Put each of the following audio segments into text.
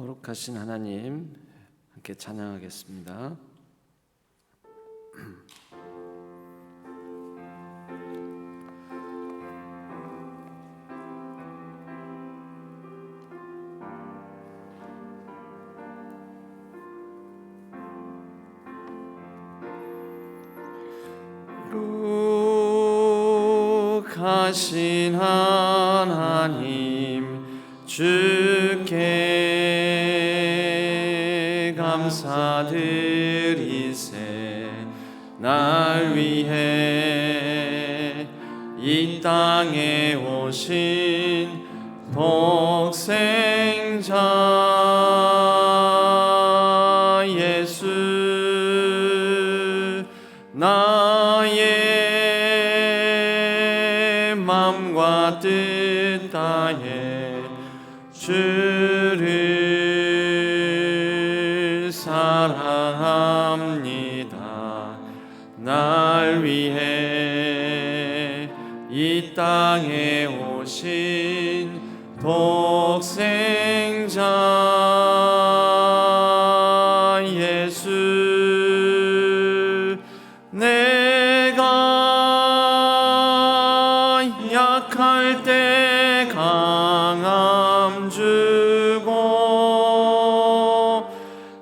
거룩하신 하나님 함께 찬양하겠습니다. 거룩하신 하나님 주께 감사드리세. 날 위해 이 땅에 오신 독생자 예수, 나의 맘과 뜻 다해 주를 사랑합니다. 날 위해 이 땅에 오신 독생자 예수, 내가 약할 때 강함 주고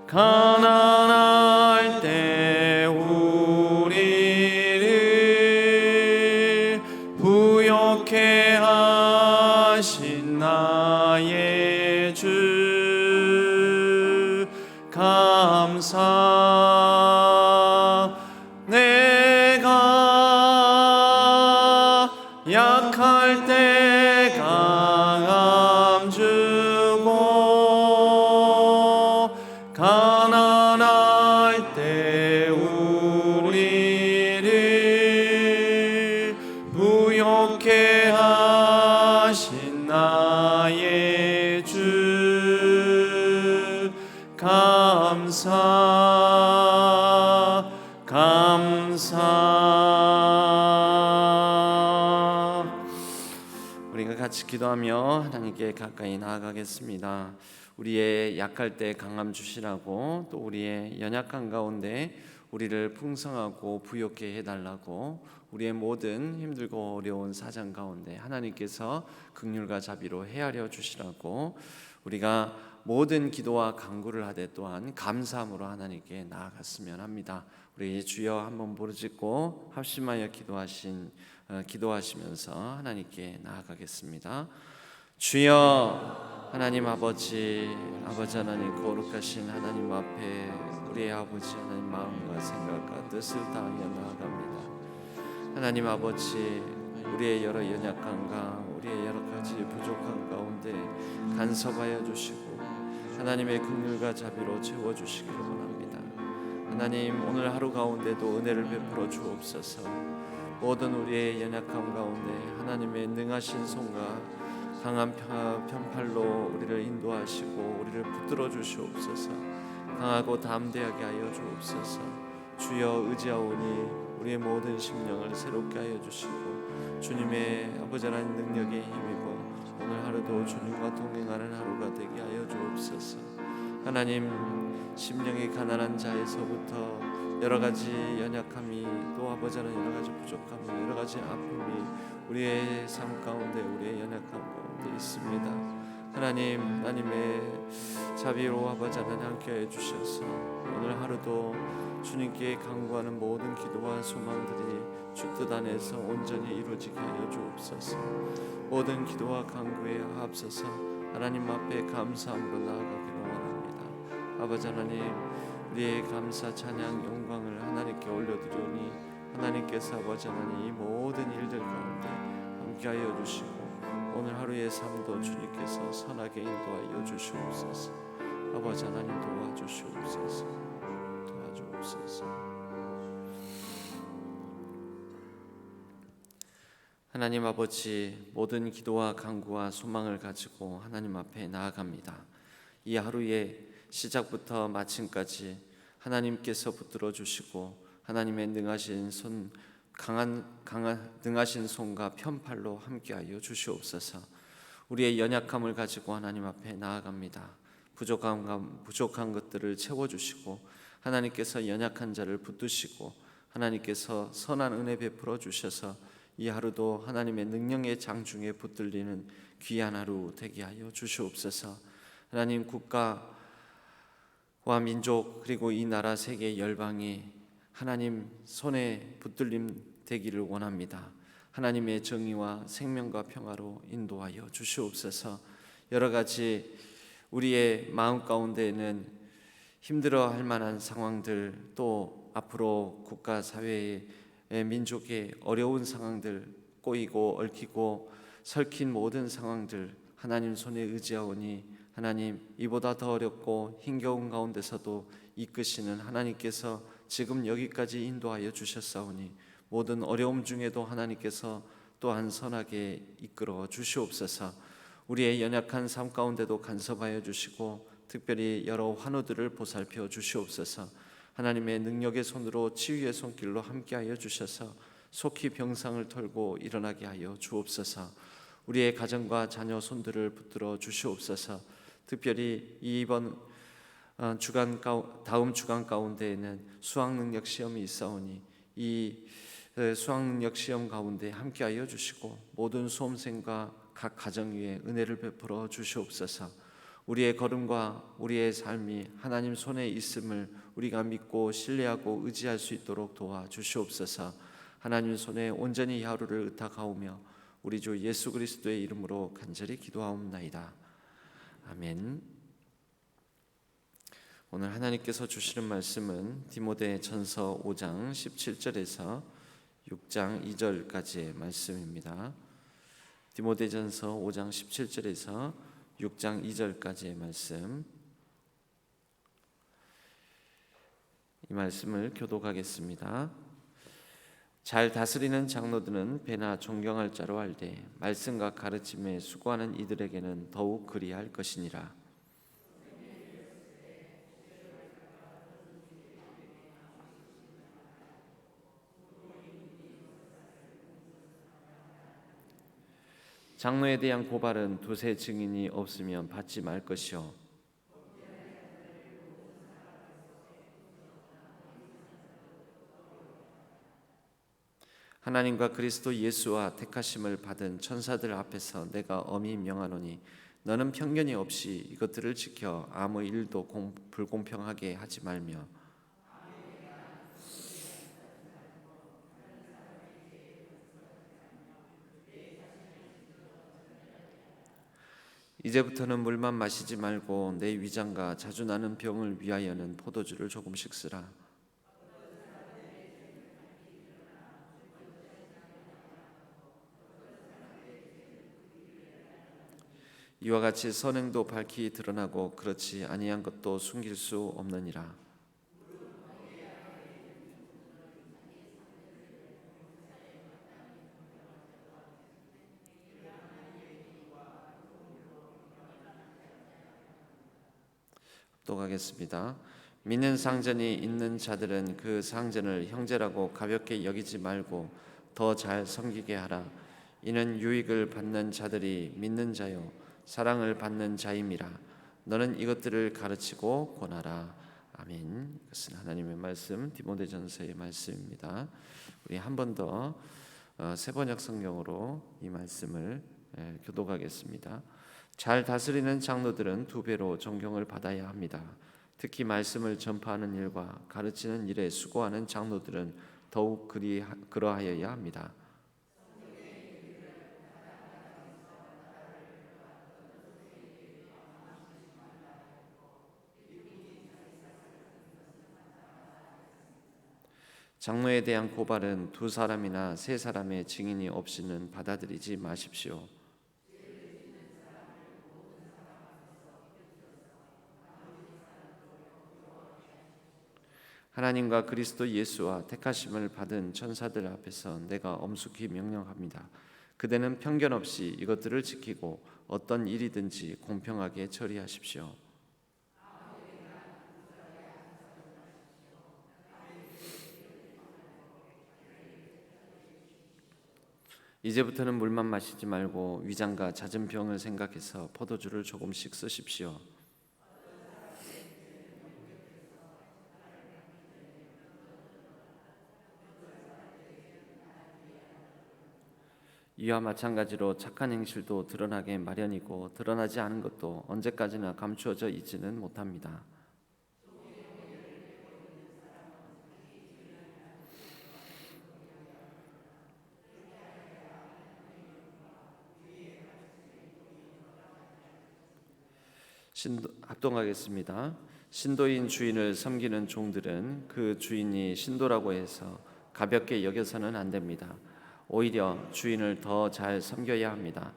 가난할 때 우리를 부욕해 하신 나의 주 감사. 내가 약할 때 강함 주고 가난할 때 우리를 부욕해 하신 나의 주 감사 감사. 우리가 같이 기도하며 하나님께 가까이 나아가겠습니다. 우리의 약할 때 강함 주시라고, 또 우리의 연약한 가운데 우리를 풍성하고 부욕케 해달라고, 우리의 모든 힘들고 어려운 사정 가운데 하나님께서 긍휼과 자비로 헤아려 주시라고, 우리가 모든 기도와 간구를 하되 또한 감사함으로 하나님께 나아갔으면 합니다. 우리 주여 한번 부르짖고 합심하여 기도하시면서 하나님께 나아가겠습니다. 주여 하나님 아버지 하나님, 거룩하신 하나님 앞에 우리의 아버지 하나님 마음과 생각과 뜻을 다하여 나아갑니다. 하나님 아버지, 우리의 여러 연약함과 우리의 여러 가지 부족한 가운데 간섭하여 주시고 하나님의 긍휼과 자비로 채워주시기를 원합니다. 하나님, 오늘 하루 가운데도 은혜를 베풀어 주옵소서. 모든 우리의 연약함 가운데 하나님의 능하신 손과 강한 편팔로 우리를 인도하시고 우리를 붙들어 주시옵소서. 강하고 담대하게 하여 주옵소서. 주여 의지하오니 우리의 모든 심령을 새롭게 하여 주시고 주님의 아버지 하나님 능력에 힘입어 오늘 하루도 주님과 동행하는 하루가 되게 하여 주옵소서. 하나님, 심령이 가난한 자에서부터 여러 가지 연약함이, 또 아버지 하나님 여러 가지 부족함이, 여러 가지 아픔이 우리의 삶 가운데, 우리의 연약함 가운데 있습니다. 하나님, 하나님의 자비로 아버지 하나님 함께해 주셔서 오늘 하루도 주님께 간구하는 모든 기도와 소망들이 주 뜻 안에서 온전히 이루어지게 하여 주옵소서. 모든 기도와 간구에 앞서서 하나님 앞에 감사함으로 나아가기를 원합니다. 아버지 하나님, 우리의 감사, 찬양, 영광을 하나님께 올려드리오니 하나님께서 아버지 하나님 이 모든 일들 가운데 함께하여 주시고 오늘 하루의 삶도 주님께서 선하게 인도하여 주시옵소서. 아버지 하나님 도와주시옵소서. 하나님 아버지, 모든 기도와 간구와 소망을 가지고 하나님 앞에 나아갑니다. 이 하루의 시작부터 마침까지 하나님께서 붙들어 주시고 하나님의 능하신 손, 능하신 손과 편팔로 함께하여 주시옵소서. 우리의 연약함을 가지고 하나님 앞에 나아갑니다. 부족한 것들을 채워주시고 하나님께서 연약한 자를 붙드시고 하나님께서 선한 은혜 베풀어 주셔서 이 하루도 하나님의 능력의 장중에 붙들리는 귀한 하루 되게 하여 주시옵소서. 하나님, 국가와 민족 그리고 이 나라 세계 열방이 하나님 손에 붙들림 되기를 원합니다. 하나님의 정의와 생명과 평화로 인도하여 주시옵소서. 여러 가지 우리의 마음 가운데에는 힘들어할 만한 상황들, 또 앞으로 국가 사회의 민족의 어려운 상황들, 꼬이고 얽히고 설킨 모든 상황들 하나님 손에 의지하오니 하나님, 이보다 더 어렵고 힘겨운 가운데서도 이끄시는 하나님께서 지금 여기까지 인도하여 주셨사오니 모든 어려움 중에도 하나님께서 또한 선하게 이끌어 주시옵소서. 우리의 연약한 삶 가운데도 간섭하여 주시고 특별히 여러 환우들을 보살펴 주시옵소서. 하나님의 능력의 손으로 치유의 손길로 함께하여 주셔서 속히 병상을 털고 일어나게 하여 주옵소서. 우리의 가정과 자녀 손들을 붙들어 주시옵소서. 특별히 이번 다음 주간 가운데에는 수학능력 시험이 있사오니 이 수학능력 시험 가운데 함께하여 주시고 모든 수험생과 각 가정 위에 은혜를 베풀어 주시옵소서. 우리의 걸음과 우리의 삶이 하나님 손에 있음을 우리가 믿고 신뢰하고 의지할 수 있도록 도와주시옵소서. 하나님 손에 온전히 이 하루를 의탁하오며 우리 주 예수 그리스도의 이름으로 간절히 기도하옵나이다. 아멘. 오늘 하나님께서 주시는 말씀은 디모데전서 5장 17절에서 6장 2절까지의 말씀입니다. 디모데전서 5장 17절에서 6장 2절까지의 말씀, 이 말씀을 교독하겠습니다. 잘 다스리는 장로들은 배나 존경할 자로 알되 말씀과 가르침에 수고하는 이들에게는 더욱 그리할 것이니라. 장로에 대한 고발은 두세 증인이 없으면 받지 말 것이요 하나님과 그리스도 예수와 택하심을 받은 천사들 앞에서 내가 엄히 명하노니 너는 편견이 없이 이것들을 지켜 아무 일도 불공평하게 하지 말며 이제부터는 물만 마시지 말고 내 위장과 자주 나는 병을 위하여는 포도주를 조금씩 쓰라. 이와 같이 선행도 밝히 드러나고 그렇지 아니한 것도 숨길 수 없느니라. 합독하겠습니다. 믿는 상전이 있는 자들은 그 상전을 형제라고 가볍게 여기지 말고 더 잘 섬기게 하라. 이는 유익을 받는 자들이 믿는 자요 사랑을 받는 자임이라. 너는 이것들을 가르치고 권하라. 아멘. 이것은 하나님의 말씀, 디모데전서의 말씀입니다. 우리 한 번 더 세번역 성경으로 이 말씀을 교독하겠습니다. 잘 다스리는 장로들은 두 배로 존경을 받아야 합니다. 특히 말씀을 전파하는 일과 가르치는 일에 수고하는 장로들은 더욱 그러하여야 합니다. 장로에 대한 고발은 두 사람이나 세 사람의 증인이 없이는 받아들이지 마십시오. 하나님과 그리스도 예수와 택하심을 받은 천사들 앞에서 내가 엄숙히 명령합니다. 그대는 편견 없이 이것들을 지키고 어떤 일이든지 공평하게 처리하십시오. 이제부터는 물만 마시지 말고 위장과 잦은 병을 생각해서 포도주를 조금씩 쓰십시오. 이와 마찬가지로 착한 행실도 드러나게 마련이고 드러나지 않은 것도 언제까지나 감추어져 있지는 못합니다. 합동하겠습니다. 신도인 주인을 섬기는 종들은 그 주인이 신도라고 해서 가볍게 여겨서는 안 됩니다. 오히려 주인을 더 잘 섬겨야 합니다.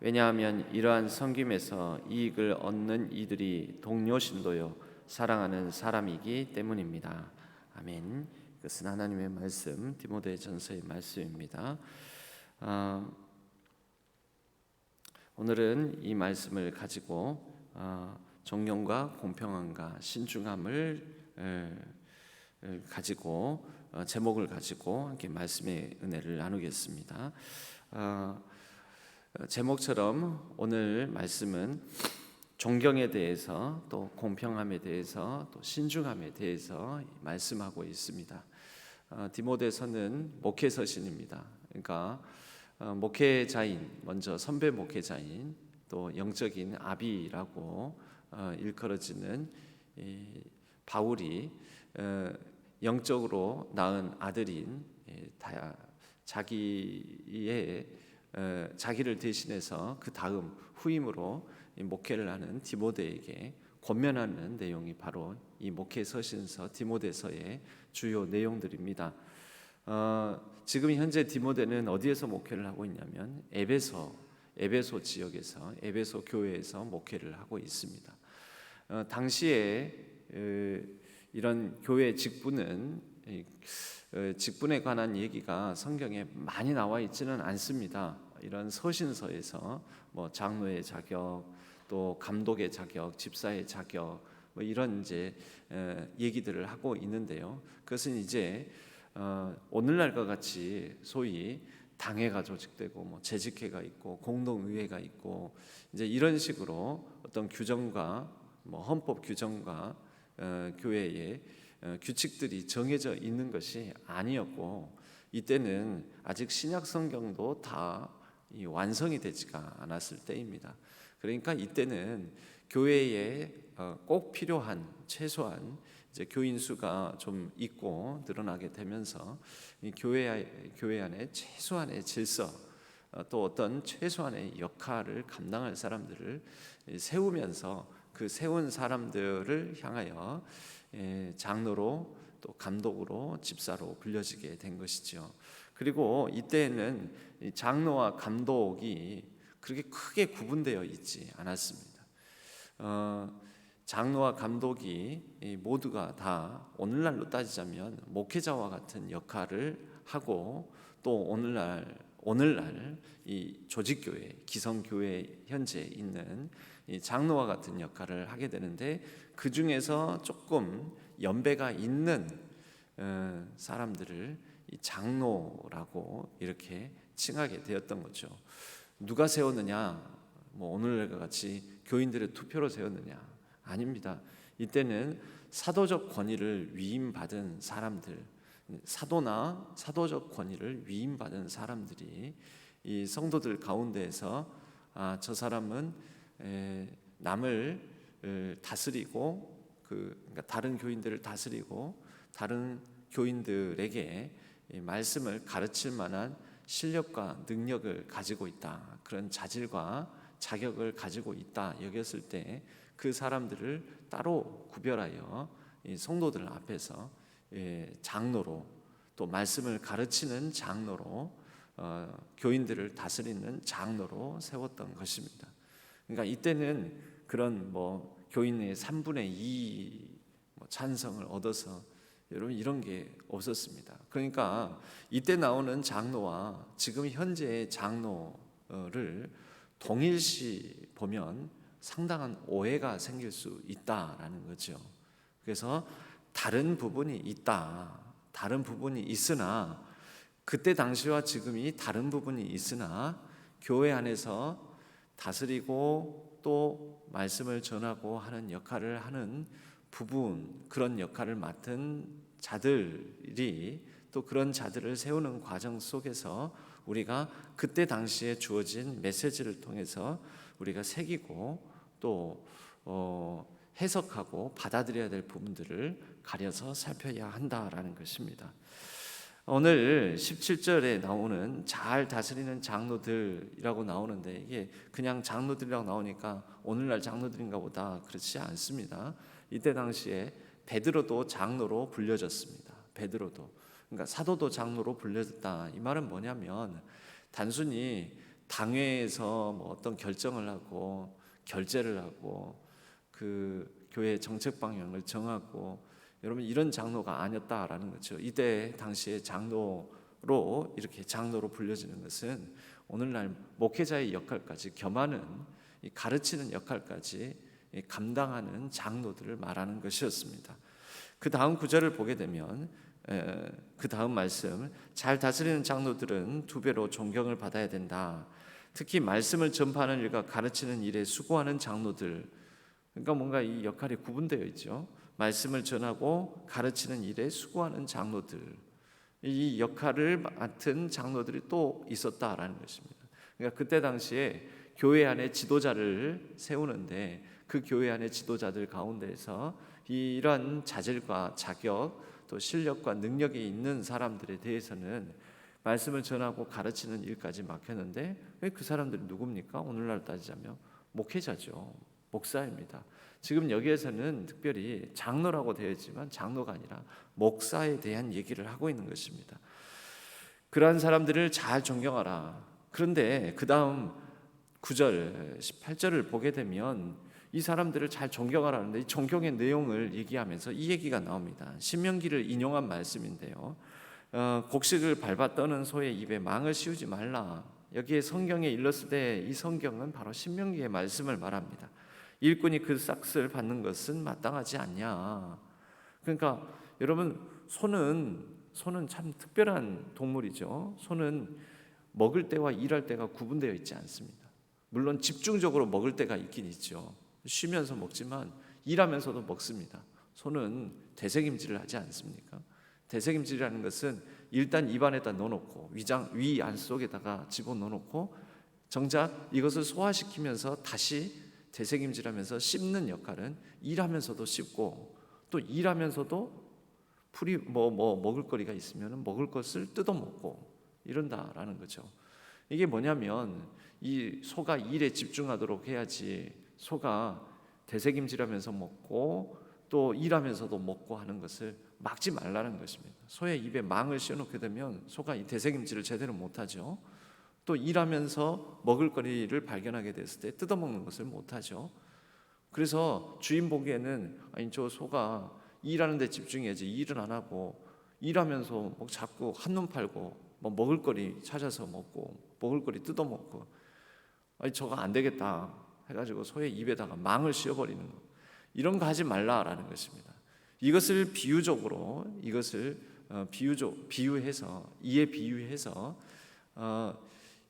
왜냐하면 이러한 섬김에서 이익을 얻는 이들이 동료 신도요 사랑하는 사람이기 때문입니다. 아멘. 이것은 하나님의 말씀, 디모데전서의 말씀입니다. 오늘은 이 말씀을 가지고 정령과 공평함과 신중함을 가지고 제목을 가지고 함께 말씀의 은혜를 나누겠습니다. 제목처럼 오늘 말씀은 존경에 대해서 또 공평함에 대해서 또 신중함에 대해서 말씀하고 있습니다. 디모데서는 목회서신입니다. 그러니까 목회자인, 먼저 선배 목회자인, 또 영적인 아비라고 일컬어지는 바울이 영적으로 낳은 아들인 자기를 대신해서 그 다음 후임으로 목회를 하는 디모데에게 권면하는 내용이 바로 이 목회서신서 디모데서의 주요 내용들입니다. 지금 현재 디모데는 어디에서 목회를 하고 있냐면 에베소 지역에서 에베소 교회에서 목회를 하고 있습니다. 당시에 이런 교회 직분은 직분에 관한 얘기가 성경에 많이 나와 있지는 않습니다. 이런 서신서에서 뭐 장로의 자격, 또 감독의 자격, 집사의 자격, 뭐 이런 이제 얘기들을 하고 있는데요. 그것은 이제 오늘날과 같이 소위 당회가 조직되고 뭐 재직회가 있고 공동의회가 있고 이제 이런 식으로 어떤 규정과 뭐 헌법 규정과 교회의 규칙들이 정해져 있는 것이 아니었고, 이때는 아직 신약 성경도 다 완성이 되지가 않았을 때입니다. 그러니까 이때는 교회에 꼭 필요한 최소한 이제 교인 수가 좀 있고 늘어나게 되면서 이 교회 안에 최소한의 질서, 또 어떤 최소한의 역할을 감당할 사람들을 세우면서 그 세운 사람들을 향하여 장로로 또 감독으로 집사로 불려지게 된 것이죠. 그리고 이때는 장로와 감독이 그렇게 크게 구분되어 있지 않았습니다. 장로와 감독이 모두가 다 오늘날로 따지자면 목회자와 같은 역할을 하고, 또 오늘날 이 조직교회, 기성교회 현재 있는 이 장로와 같은 역할을 하게 되는데, 그 중에서 조금 연배가 있는 사람들을 이 장로라고 이렇게 칭하게 되었던 거죠. 누가 세웠느냐? 뭐 오늘과 같이 교인들의 투표로 세웠느냐? 아닙니다. 이때는 사도적 권위를 위임받은 사람들, 사도나 사도적 권위를 위임받은 사람들이 이 성도들 가운데에서 저 사람은 남을 다스리고 그러니까 다른 교인들을 다스리고 다른 교인들에게 말씀을 가르칠 만한 실력과 능력을 가지고 있다, 그런 자질과 자격을 가지고 있다 여겼을 때 그 사람들을 따로 구별하여 이 성도들 앞에서 장로로, 또 말씀을 가르치는 장로로, 교인들을 다스리는 장로로 세웠던 것입니다. 그러니까 이때는 그런 뭐 교인의 3분의 2 찬성을 얻어서 여러분 이런 게 없었습니다. 그러니까 이때 나오는 장로와 지금 현재의 장로를 동일시 보면 상당한 오해가 생길 수 있다라는 거죠. 그래서 다른 부분이 있다, 다른 부분이 있으나, 그때 당시와 지금이 다른 부분이 있으나 교회 안에서 다스리고 또 말씀을 전하고 하는 역할을 하는 부분, 그런 역할을 맡은 자들이 또 그런 자들을 세우는 과정 속에서 우리가 그때 당시에 주어진 메시지를 통해서 우리가 새기고 또 해석하고 받아들여야 될 부분들을 가려서 살펴야 한다라는 것입니다. 오늘 17절에 나오는 잘 다스리는 장로들이라고 나오는데, 이게 그냥 장로들이라고 나오니까 오늘날 장로들인가 보다, 그렇지 않습니다. 이때 당시에 베드로도 장로로 불려졌습니다. 베드로도, 그러니까 사도도 장로로 불려졌다. 이 말은 뭐냐면 단순히 당회에서 뭐 어떤 결정을 하고 결재를 하고 그 교회의 정책 방향을 정하고, 여러분 이런 장로가 아니었다라는 거죠. 이때 당시에 장로로 이렇게 장로로 불려지는 것은 오늘날 목회자의 역할까지 겸하는, 가르치는 역할까지 감당하는 장로들을 말하는 것이었습니다. 그 다음 구절을 보게 되면 그 다음 말씀, 잘 다스리는 장로들은 두 배로 존경을 받아야 된다. 특히 말씀을 전파하는 일과 가르치는 일에 수고하는 장로들, 그러니까 뭔가 이 역할이 구분되어 있죠. 말씀을 전하고 가르치는 일에 수고하는 장로들, 이 역할을 맡은 장로들이 또 있었다라는 것입니다. 그러니까 그때 당시에 교회 안에 지도자를 세우는데 그 교회 안에 지도자들 가운데에서 이러한 자질과 자격 또 실력과 능력이 있는 사람들에 대해서는 말씀을 전하고 가르치는 일까지 맡겼는데, 그 사람들이 누굽니까? 오늘날 따지자면 목회자죠. 목사입니다. 지금 여기에서는 특별히 장로라고 되어 있지만 장로가 아니라 목사에 대한 얘기를 하고 있는 것입니다. 그러한 사람들을 잘 존경하라. 그런데 그 다음 9절 18절을 보게 되면 이 사람들을 잘 존경하라는데, 이 존경의 내용을 얘기하면서 이 얘기가 나옵니다. 신명기를 인용한 말씀인데요, 곡식을 밟아 떠는 소의 입에 망을 씌우지 말라. 여기에 성경에 일렀을 때 이 성경은 바로 신명기의 말씀을 말합니다. 일꾼이 그 싹을 받는 것은 마땅하지 않냐. 그러니까 여러분, 소는 참 특별한 동물이죠. 소는 먹을 때와 일할 때가 구분되어 있지 않습니다. 물론 집중적으로 먹을 때가 있긴 있죠. 쉬면서 먹지만 일하면서도 먹습니다. 소는 되새김질을 하지 않습니까? 되새김질이라는 것은 일단 입안에다 넣어놓고 위 안 속에다가 집어넣어놓고 정작 이것을 소화시키면서 다시 되새김질하면서 씹는 역할은 일하면서도 씹고, 또 일하면서도 풀이 먹을 거리가 있으면 먹을 것을 뜯어 먹고 이런다라는 거죠. 이게 뭐냐면 이 소가 일에 집중하도록 해야지, 소가 되새김질하면서 먹고 또 일하면서도 먹고 하는 것을 막지 말라는 것입니다. 소의 입에 망을 씌워놓게 되면 소가 이 되새김질을 제대로 못하죠. 또 일하면서 먹을거리를 발견하게 됐을 때 뜯어먹는 것을 못하죠. 그래서 주인 보기에는 아니 저 소가 일하는 데 집중해야지 일은 안 하고 일하면서 뭐 자꾸 한눈 팔고 뭐 먹을거리 찾아서 먹고 먹을거리 뜯어먹고, 아니 저거 안 되겠다 해가지고 소의 입에다가 망을 씌워버리는 거, 이런 거 하지 말라라는 것입니다. 이것을 비유적으로 비유해서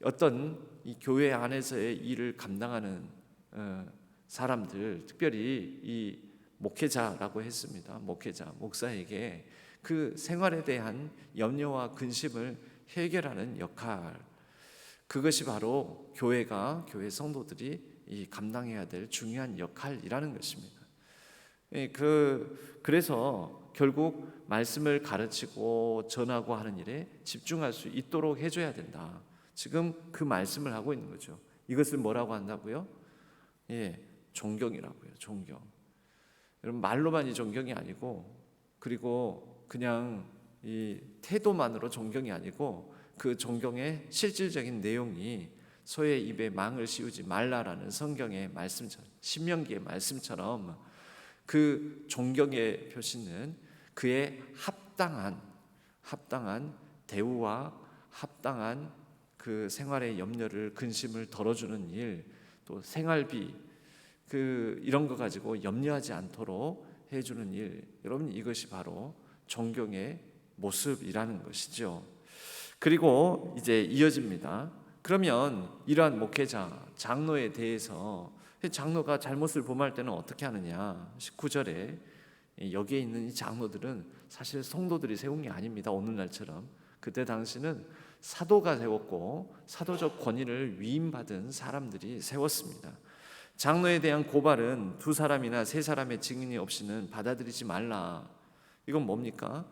어떤 이 교회 안에서의 일을 감당하는 사람들, 특별히 이 목회자라고 했습니다. 목사에게 그 생활에 대한 염려와 근심을 해결하는 역할, 그것이 바로 교회 성도들이 이 감당해야 될 중요한 역할이라는 것입니다. 그래서 결국 말씀을 가르치고 전하고 하는 일에 집중할 수 있도록 해줘야 된다. 지금 그 말씀을 하고 있는 거죠. 이것을 뭐라고 한다고요? 존경이라고요. 존경. 여러분, 말로만이 존경이 아니고, 그리고 그냥 이 태도만으로 존경이 아니고, 그 존경의 실질적인 내용이 소의 입에 망을 씌우지 말라라는 성경의 말씀처럼, 신명기의 말씀처럼 그 존경의 표시는 그의 합당한 대우와 합당한 그 생활의 염려를, 근심을 덜어주는 일, 또 생활비 이런 거 가지고 염려하지 않도록 해주는 일, 여러분 이것이 바로 존경의 모습이라는 것이죠. 그리고 이제 이어집니다. 그러면 이러한 목회자, 장로에 대해서 장로가 잘못을 범할 때는 어떻게 하느냐? 19절에 여기에 있는 이 장로들은 사실 성도들이 세운 게 아닙니다. 오늘날처럼. 그때 당시는 사도가 세웠고 사도적 권위를 위임받은 사람들이 세웠습니다. 장로에 대한 고발은 두 사람이나 세 사람의 증인이 없이는 받아들이지 말라. 이건 뭡니까?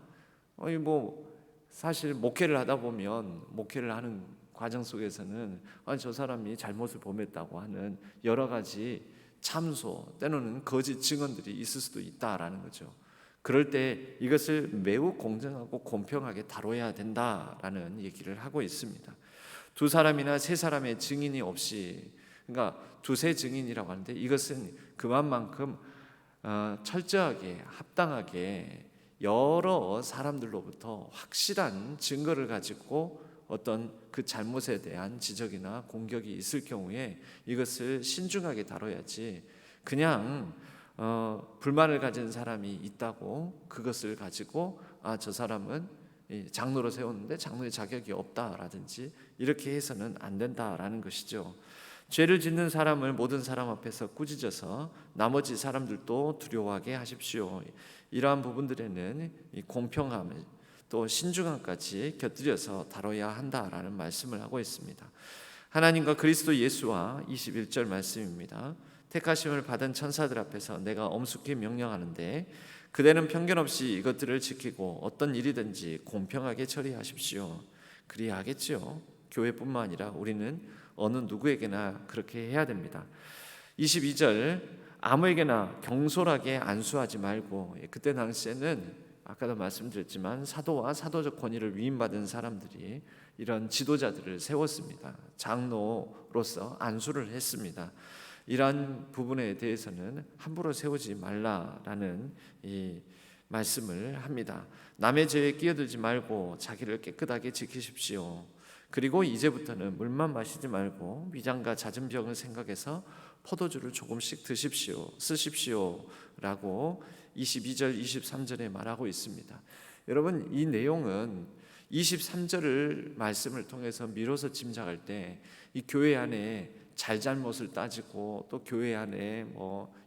사실 목회를 하다 보면 목회를 하는 과정 속에서는 저 사람이 잘못을 범했다고 하는 여러 가지 참소, 때로는 거짓 증언들이 있을 수도 있다라는 거죠. 그럴 때 이것을 매우 공정하고 공평하게 다뤄야 된다라는 얘기를 하고 있습니다. 두 사람이나 세 사람의 증인이 없이, 그러니까 두세 증인이라고 하는데 이것은 그만큼 철저하게 합당하게 여러 사람들로부터 확실한 증거를 가지고 어떤 그 잘못에 대한 지적이나 공격이 있을 경우에 이것을 신중하게 다뤄야지, 그냥 불만을 가진 사람이 있다고 그것을 가지고 저 사람은 장로로 세웠는데 장로의 자격이 없다라든지 이렇게 해서는 안 된다라는 것이죠. 죄를 짓는 사람을 모든 사람 앞에서 꾸짖어서 나머지 사람들도 두려워하게 하십시오. 이러한 부분들에는 이 공평함을 또 신중함까지 곁들여서 다뤄야 한다라는 말씀을 하고 있습니다. 하나님과 그리스도 예수와 21절 말씀입니다. 택하심을 받은 천사들 앞에서 내가 엄숙히 명령하는데 그대는 편견 없이 이것들을 지키고 어떤 일이든지 공평하게 처리하십시오. 그리야 하겠지요. 교회뿐만 아니라 우리는 어느 누구에게나 그렇게 해야 됩니다. 22절 아무에게나 경솔하게 안수하지 말고, 그때 당시에는 아까도 말씀드렸지만 사도와 사도적 권위를 위임받은 사람들이 이런 지도자들을 세웠습니다. 장로로서 안수를 했습니다. 이러한 부분에 대해서는 함부로 세우지 말라라는 이 말씀을 합니다. 남의 죄에 끼어들지 말고 자기를 깨끗하게 지키십시오. 그리고 이제부터는 물만 마시지 말고 위장과 잦은 병을 생각해서 포도주를 조금씩 쓰십시오 라고 22절 23절에 말하고 있습니다. 여러분, 이 내용은 23절을 말씀을 통해서 미뤄서 짐작할 때 이 교회 안에 잘잘못을 따지고 또 교회 안에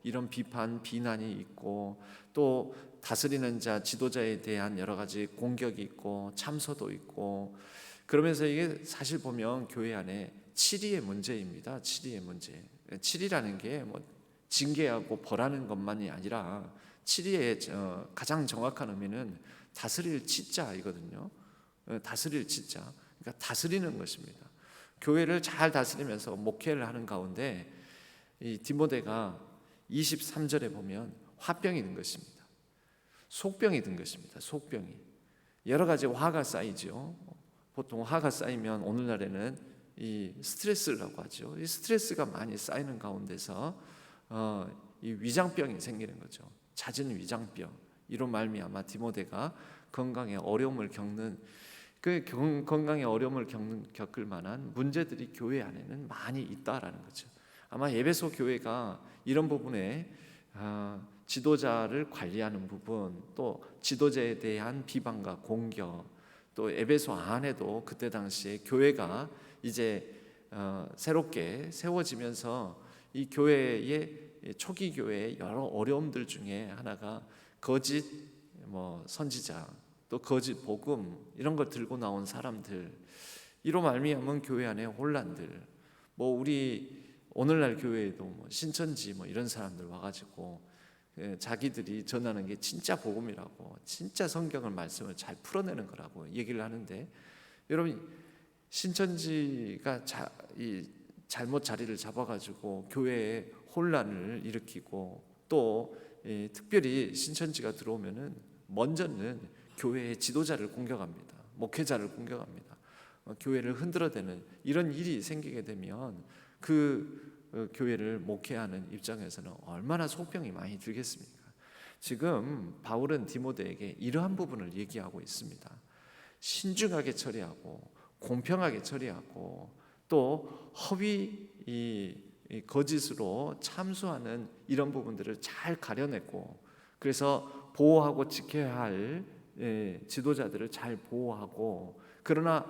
이런 비판, 비난이 있고 또 다스리는 자, 지도자에 대한 여러 가지 공격이 있고 참소도 있고, 그러면서 이게 사실 보면 교회 안에 치리의 문제입니다. 치리의 문제. 치리라는 게 징계하고 벌하는 것만이 아니라 치리의 가장 정확한 의미는 다스릴 치자이거든요. 다스릴 치자. 그러니까 다스리는 것입니다. 교회를 잘 다스리면서 목회를 하는 가운데 이 디모데가 23절에 보면 화병이 든 것입니다. 속병이 든 것입니다. 속병이. 여러 가지 화가 쌓이죠. 보통 화가 쌓이면 오늘날에는 이 스트레스라고 하죠. 이 스트레스가 많이 쌓이는 가운데서 이 위장병이 생기는 거죠. 잦은 위장병. 이로 말미암아 디모데가 건강에 어려움을 겪는, 건강에 어려움을 겪을 만한 문제들이 교회 안에는 많이 있다라는 거죠. 아마 에베소 교회가 이런 부분에 지도자를 관리하는 부분, 또 지도자에 대한 비방과 공격, 또 에베소 안에도 그때 당시에 교회가 이제 새롭게 세워지면서 이 교회의 초기 교회의 여러 어려움들 중에 하나가 거짓 선지자, 또 거짓 복음, 이런 걸 들고 나온 사람들, 이로 말미암은 교회 안에 혼란들, 우리 오늘날 교회에도 신천지 이런 사람들 와가지고 자기들이 전하는 게 진짜 복음이라고, 진짜 성경을 말씀을 잘 풀어내는 거라고 얘기를 하는데, 여러분, 신천지가 잘못 자리를 잡아가지고 교회에 혼란을 일으키고, 또 특별히 신천지가 들어오면은 먼저는 교회의 지도자를 공격합니다. 목회자를 공격합니다. 교회를 흔들어대는 이런 일이 생기게 되면 그 교회를 목회하는 입장에서는 얼마나 속병이 많이 들겠습니까? 지금 바울은 디모데에게 이러한 부분을 얘기하고 있습니다. 신중하게 처리하고 공평하게 처리하고 또 허위 거짓으로 참수하는 이런 부분들을 잘 가려내고, 그래서 보호하고 지켜야 할 지도자들을 잘 보호하고, 그러나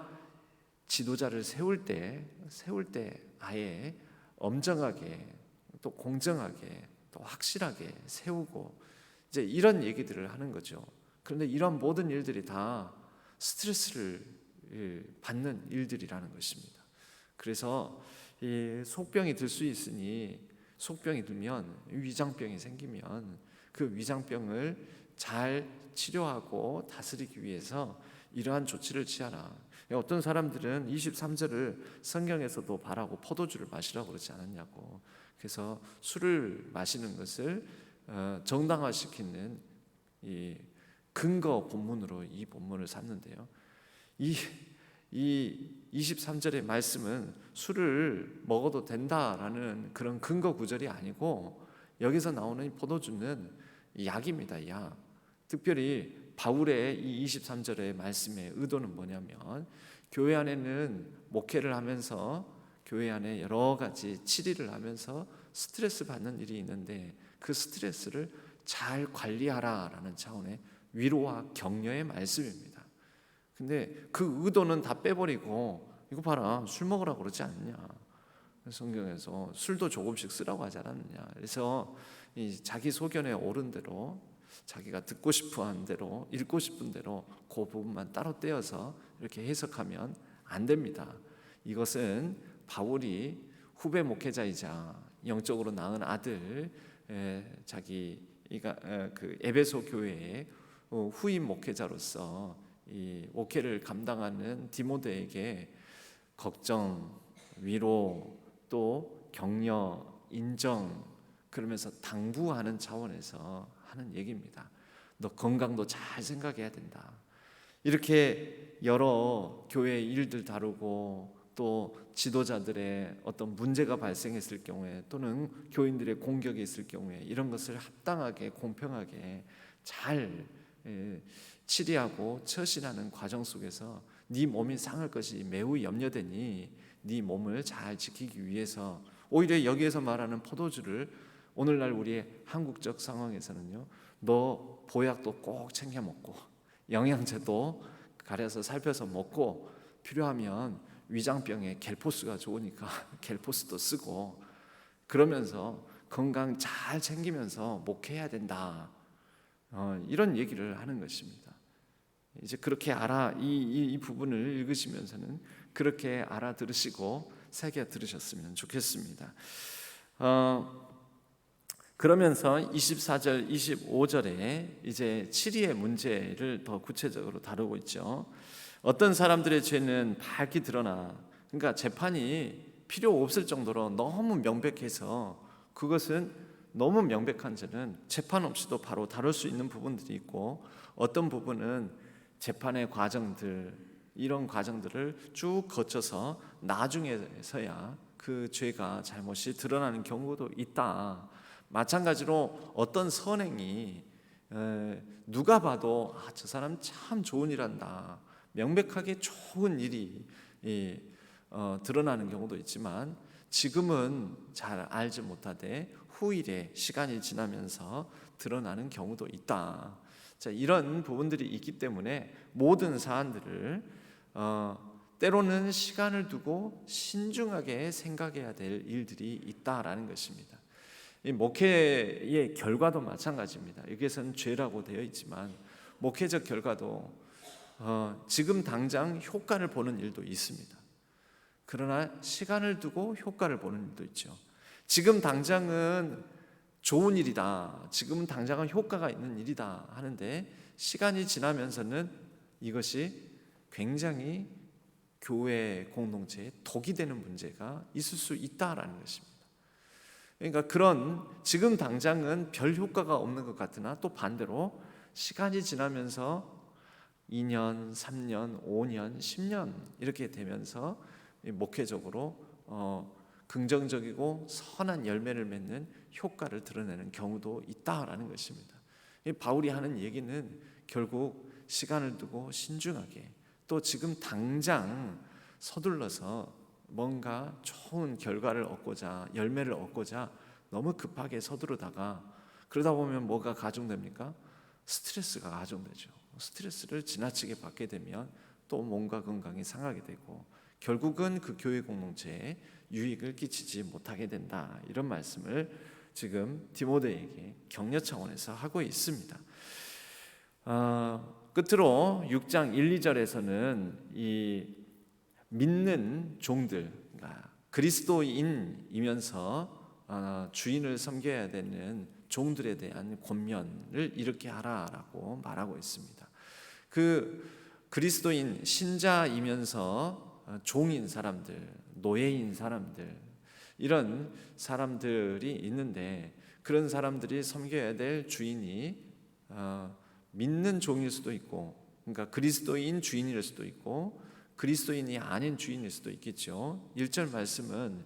지도자를 세울 때 아예 엄정하게 또 공정하게 또 확실하게 세우고, 이제 이런 얘기들을 하는 거죠. 그런데 이런 모든 일들이 다 스트레스를 받는 일들이라는 것입니다. 그래서 이 속병이 들 수 있으니, 속병이 들면, 위장병이 생기면 그 위장병을 잘 치료하고 다스리기 위해서 이러한 조치를 취하라. 어떤 사람들은 23절을 성경에서도 바라고 포도주를 마시라고 그러지 않았냐고. 그래서 술을 마시는 것을 정당화시키는 이 근거 본문으로 이 본문을 삼는데요. 이 23절의 말씀은 술을 먹어도 된다라는 그런 근거 구절이 아니고, 여기서 나오는 포도주는 약입니다. 약. 특별히 바울의 이 23절의 말씀의 의도는 뭐냐면, 교회 안에는 목회를 하면서 교회 안에 여러 가지 치리를 하면서 스트레스 받는 일이 있는데 그 스트레스를 잘 관리하라라는 차원의 위로와 격려의 말씀입니다. 근데 그 의도는 다 빼버리고, 이거 봐라, 술 먹으라고 그러지 않느냐, 성경에서 술도 조금씩 쓰라고 하지 않았느냐. 그래서 이 자기 소견에 오른 대로, 자기가 듣고 싶어하는 대로, 읽고 싶은 대로 그 부분만 따로 떼어서 이렇게 해석하면 안 됩니다. 이것은 바울이 후배 목회자이자 영적으로 낳은 아들, 자기가 그 에베소 교회의 후임 목회자로서 이 목회를 감당하는 디모데에게 걱정, 위로, 또 격려, 인정, 그러면서 당부하는 차원에서 하는 얘기입니다. 너 건강도 잘 생각해야 된다. 이렇게 여러 교회 일들 다루고 또 지도자들의 어떤 문제가 발생했을 경우에, 또는 교인들의 공격이 있을 경우에 이런 것을 합당하게 공평하게 잘 치리하고 처신하는 과정 속에서 네 몸이 상할 것이 매우 염려되니 네 몸을 잘 지키기 위해서, 오히려 여기에서 말하는 포도주를 오늘날 우리의 한국적 상황에서는요, 너 보약도 꼭 챙겨 먹고 영양제도 가려서 살펴서 먹고, 필요하면 위장병에 겔포스가 좋으니까 겔포스도 쓰고, 그러면서 건강 잘 챙기면서 목회해야 된다, 이런 얘기를 하는 것입니다. 이제 그렇게 이 부분을 읽으시면서는 그렇게 알아들으시고 새겨 들으셨으면 좋겠습니다. 그러면서 24절, 25절에 이제 치리의 문제를 더 구체적으로 다루고 있죠. 어떤 사람들의 죄는 밝히 드러나, 그러니까 재판이 필요 없을 정도로 너무 명백해서, 그것은 너무 명백한 죄는 재판 없이도 바로 다룰 수 있는 부분들이 있고, 어떤 부분은 재판의 과정들, 이런 과정들을 쭉 거쳐서 나중에서야 그 죄가 잘못이 드러나는 경우도 있다. 마찬가지로 어떤 선행이 누가 봐도 저 사람 참 좋은 일 한다, 명백하게 좋은 일이 드러나는 경우도 있지만, 지금은 잘 알지 못하되 후일에 시간이 지나면서 드러나는 경우도 있다. 자, 이런 부분들이 있기 때문에 모든 사안들을 때로는 시간을 두고 신중하게 생각해야 될 일들이 있다라는 것입니다. 이 목회의 결과도 마찬가지입니다. 여기에서는 죄라고 되어 있지만 목회적 결과도 지금 당장 효과를 보는 일도 있습니다. 그러나 시간을 두고 효과를 보는 일도 있죠. 지금 당장은 좋은 일이다, 지금 당장은 효과가 있는 일이다 하는데, 시간이 지나면서는 이것이 굉장히 교회 공동체에 독이 되는 문제가 있을 수 있다라는 것입니다. 그러니까 그런 지금 당장은 별 효과가 없는 것 같으나, 또 반대로 시간이 지나면서 2년, 3년, 5년, 10년 이렇게 되면서 목회적으로 긍정적이고 선한 열매를 맺는 효과를 드러내는 경우도 있다라는 것입니다. 바울이 하는 얘기는 결국 시간을 두고 신중하게, 또 지금 당장 서둘러서 뭔가 좋은 결과를 얻고자, 열매를 얻고자 너무 급하게 서두르다가, 그러다 보면 뭐가 가중됩니까? 스트레스가 가중되죠. 스트레스를 지나치게 받게 되면 또 몸과 건강이 상하게 되고, 결국은 그 교회 공동체에 유익을 끼치지 못하게 된다, 이런 말씀을 지금 디모데에게 격려 차원에서 하고 있습니다. 끝으로 6장 1, 2절에서는 이 믿는 종들, 그러니까 그리스도인이면서 주인을 섬겨야 되는 종들에 대한 권면을 이렇게 하라라고 말하고 있습니다. 그 그리스도인 신자이면서 종인 사람들, 노예인 사람들, 이런 사람들이 있는데 그런 사람들이 섬겨야 될 주인이 믿는 종일 수도 있고, 그러니까 그리스도인 주인일 수도 있고 그리스도인이 아닌 주인일 수도 있겠죠. 1절 말씀은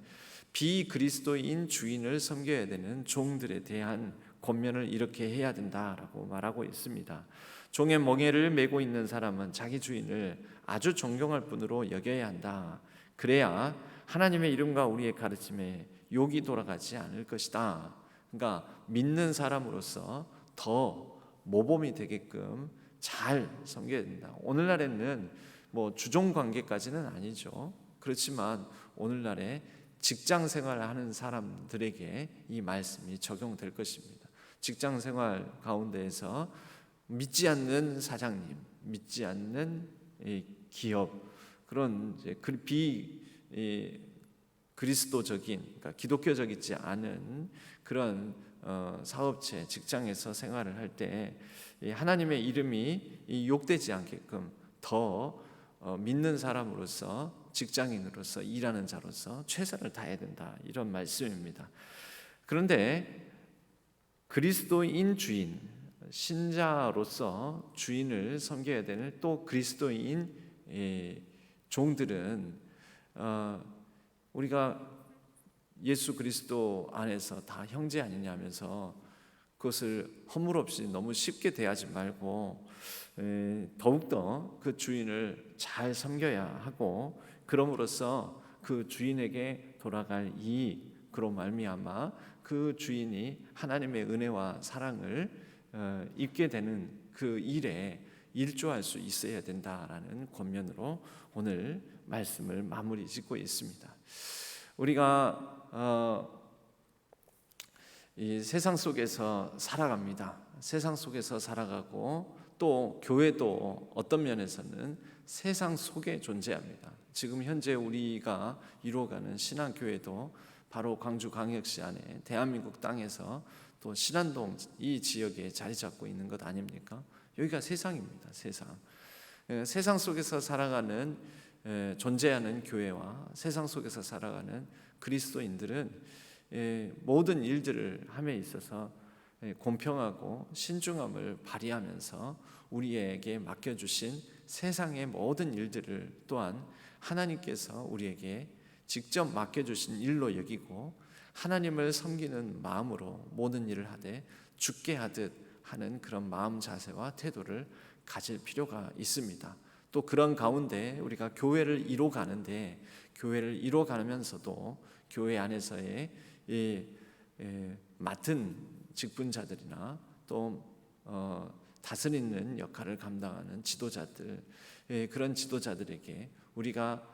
비그리스도인 주인을 섬겨야 되는 종들에 대한 권면을 이렇게 해야 된다라고 말하고 있습니다. 종의 멍에를 메고 있는 사람은 자기 주인을 아주 존경할 뿐으로 여겨야 한다. 그래야 하나님의 이름과 우리의 가르침에 욕이 돌아가지 않을 것이다. 그러니까 믿는 사람으로서 더 모범이 되게끔 잘 섬겨야 된다. 오늘날에는 뭐 주종 관계까지는 아니죠. 그렇지만 오늘날에 직장 생활을 하는 사람들에게 이 말씀이 적용될 것입니다. 직장 생활 가운데에서 믿지 않는 사장님, 믿지 않는 기업, 그런 이제 그리스도적인, 그러니까 기독교적이지 않은 그런 사업체, 직장에서 생활을 할 때 하나님의 이름이 욕되지 않게끔 더 믿는 사람으로서, 직장인으로서, 일하는 자로서 최선을 다해야 된다, 이런 말씀입니다. 그런데 그리스도인 주인, 신자로서 주인을 섬겨야 되는 또 그리스도인 종들은 우리가 예수 그리스도 안에서 다 형제 아니냐면서 그것을 허물없이 너무 쉽게 대하지 말고 더욱더 그 주인을 잘 섬겨야 하고, 그럼으로써 그 주인에게 돌아갈 이익으로 말미암아 그 주인이 하나님의 은혜와 사랑을 입게 되는 그 일에 일조할 수 있어야 된다라는 권면으로 오늘 말씀을 마무리 짓고 있습니다. 우리가 이 세상 속에서 살아갑니다. 세상 속에서 살아가고 또 교회도 어떤 면에서는 세상 속에 존재합니다. 지금 현재 우리가 이루어가는 신앙교회도 바로 광주광역시 안에 대한민국 땅에서 또 신안동 이 지역에 자리 잡고 있는 것 아닙니까? 여기가 세상입니다. 세상 속에서 살아가는 존재하는 교회와 세상 속에서 살아가는 그리스도인들은 모든 일들을 함에 있어서 공평하고 신중함을 발휘하면서 우리에게 맡겨주신 세상의 모든 일들을 또한 하나님께서 우리에게 직접 맡겨주신 일로 여기고 하나님을 섬기는 마음으로 모든 일을 하되 죽게 하듯 하는 그런 마음 자세와 태도를 가질 필요가 있습니다. 또 그런 가운데 우리가 교회를 이뤄가는데, 교회를 이뤄가면서도 교회 안에서의 맡은 직분자들이나 또 다스리는 역할을 감당하는 지도자들, 그런 지도자들에게 우리가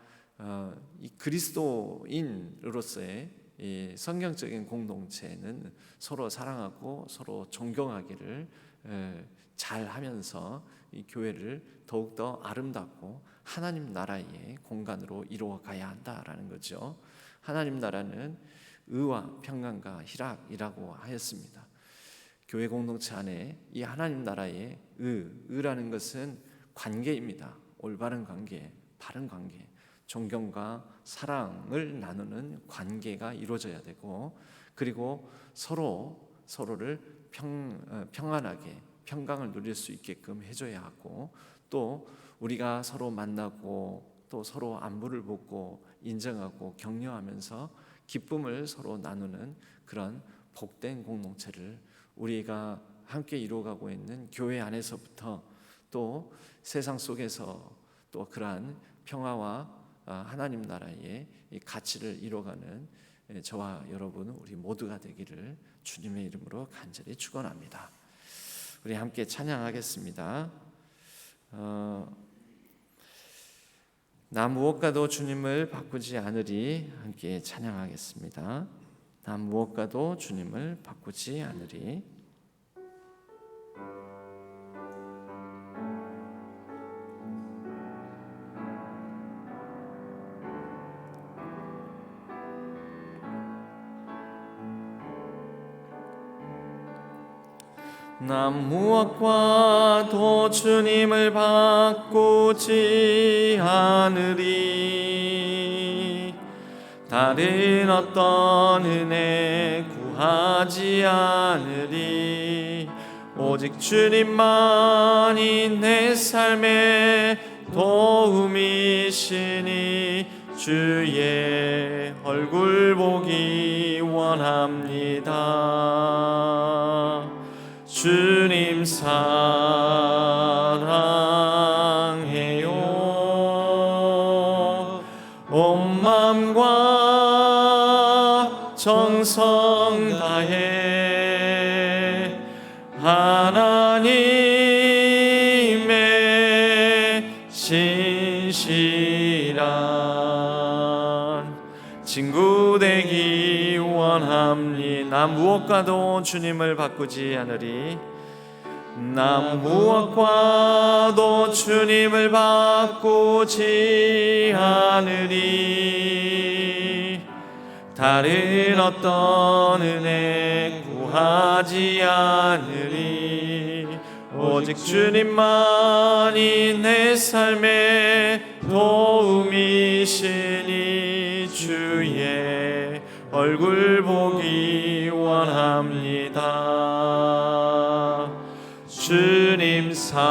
이 그리스도인으로서의 이 성경적인 공동체는 서로 사랑하고 서로 존경하기를 잘 하면서 이 교회를 더욱더 아름답고 하나님 나라의 공간으로 이루어 가야 한다라는 거죠. 하나님 나라는 의와 평강과 희락이라고 하였습니다. 교회 공동체 안에 이 하나님 나라의 의라는 것은 관계입니다. 올바른 관계, 바른 관계, 존경과 사랑을 나누는 관계가 이루어져야 되고, 그리고 서로를 평안하게 평강을 누릴 수 있게끔 해줘야 하고, 또 우리가 서로 만나고 또 서로 안부를 묻고 인정하고 격려하면서 기쁨을 서로 나누는 그런 복된 공동체를 우리가 함께 이루어가고 있는 교회 안에서부터 또 세상 속에서 또 그러한 평화와 하나님 나라의 이 가치를 이뤄가는 저와 여러분 우리 모두가 되기를 주님의 이름으로 간절히 축원합니다. 우리 함께 찬양하겠습니다. 나 무엇과도 주님을 바꾸지 않으리, 함께 찬양하겠습니다. 난 무엇과도 주님을 바꾸지 않으리. 난 무엇과도 주님을 바꾸지 않으리. 다른 어떤 은혜 구하지 않으리. 오직 주님만이 내 삶의 도움이시니 주의 얼굴 보기 원합니다. 주님 사랑해요. 온 마음과 정성 다해 하나님의 신실한 친구 되기 원합니다. 나 무엇과도 주님을 바꾸지 않으리. 나 무엇과도 주님을 바꾸지 않으리. 다른 어떤 은혜 구하지 않으리. 오직 주님만이 내 삶의 도움이시니 주의 얼굴 보기 원합니다. 주님 사랑해요.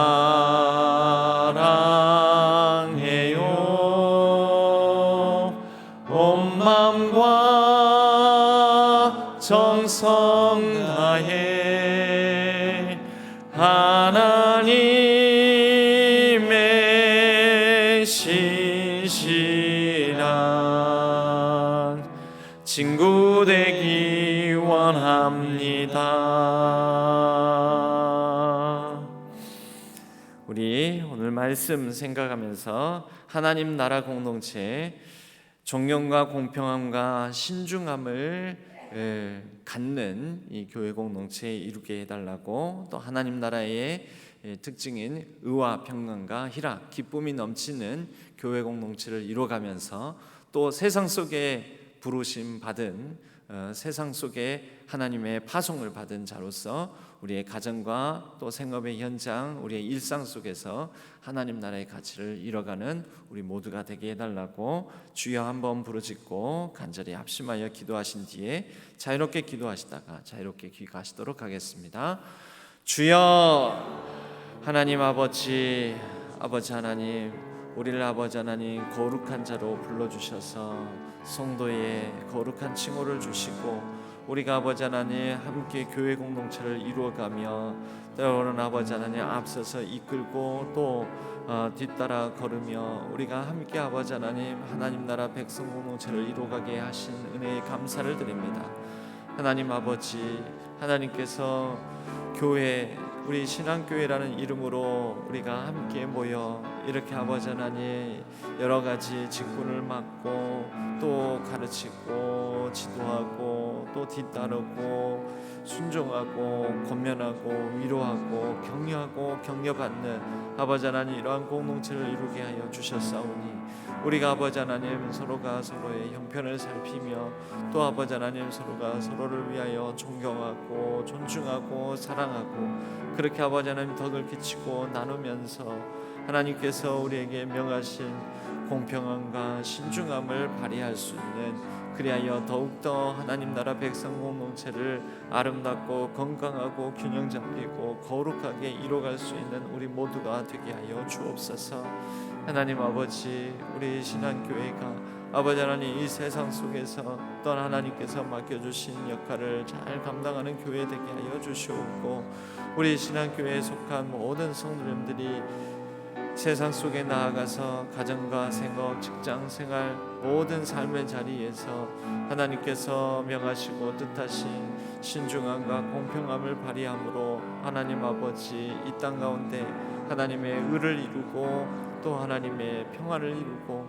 온 마음과 정성 다해 하나님의 신실한 친구 되기 원합니다. 우리 오늘 말씀 생각하면서 하나님 나라 공동체 존경과 공평함과 신중함을 갖는 이 교회 공동체 이루게 해달라고, 또 하나님 나라의 특징인 의와 평강과 희락, 기쁨이 넘치는 교회 공동체를 이루어가면서 또 세상 속에 부르심 받은 세상 속에 하나님의 파송을 받은 자로서 우리의 가정과 또 생업의 현장, 우리의 일상 속에서 하나님 나라의 가치를 이뤄가는 우리 모두가 되게 해달라고 주여 한번 부르짖고 간절히 합심하여 기도하신 뒤에 자유롭게 기도하시다가 자유롭게 귀가하시도록 하겠습니다. 주여 하나님 아버지 하나님, 우리를 아버지 하나님 거룩한 자로 불러주셔서 성도의 거룩한 칭호를 주시고 우리가 아버지 하나님 함께 교회 공동체를 이루어가며 때로는 아버지 하나님 앞서서 이끌고 또 뒤따라 걸으며 우리가 함께 아버지 하나님 나라 백성 공동체를 이루어가게 하신 은혜에 감사를 드립니다. 하나님 아버지, 하나님께서 교회, 우리 신앙교회라는 이름으로 우리가 함께 모여 이렇게 아버지 하나님 여러 가지 직분을 맡고 또 가르치고 지도하고 또 뒤따르고 순종하고 권면하고 위로하고 격려하고 격려받는 아버지 하나님 이러한 공동체를 이루게 하여 주셨사오니 우리가 아버지 하나님 서로가 서로의 형편을 살피며 또 아버지 하나님 서로가 서로를 위하여 존경하고 존중하고 사랑하고 그렇게 아버지 하나님 덕을 끼치고 나누면서 하나님께서 우리에게 명하신 공평함과 신중함을 발휘할 수 있는, 그리하여 더욱더 하나님 나라 백성 공동체를 아름답고 건강하고 균형 잡히고 거룩하게 이뤄갈 수 있는 우리 모두가 되게 하여 주옵소서. 하나님 아버지, 우리 신앙교회가 아버지 하나님 이 세상 속에서 어떤 하나님께서 맡겨주신 역할을 잘 감당하는 교회 되게 하여 주시옵고 우리 신앙교회에 속한 모든 성도님들이 세상 속에 나아가서 가정과 생업, 직장 생활 모든 삶의 자리에서 하나님께서 명하시고 뜻하신 신중함과 공평함을 발휘함으로 하나님 아버지 이 땅 가운데 하나님의 의를 이루고 또 하나님의 평화를 이루고